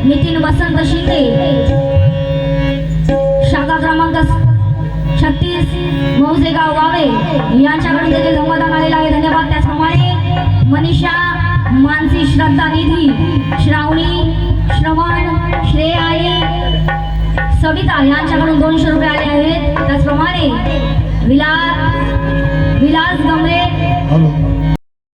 नितीन वसंत शिंदे शाखा क्रमांक 36 मौजेगाव वावे यांच्याकडून देखील धन्यवाद आलेला आहे. धन्यवाद. त्याचप्रमाणे मनीषा मानसी श्रद्धा निधी श्रावणी श्रवण श्रेया आणि सविता यांच्याकडून 200 रुपये आले आहेत. त्याचप्रमाणे विलास गमरे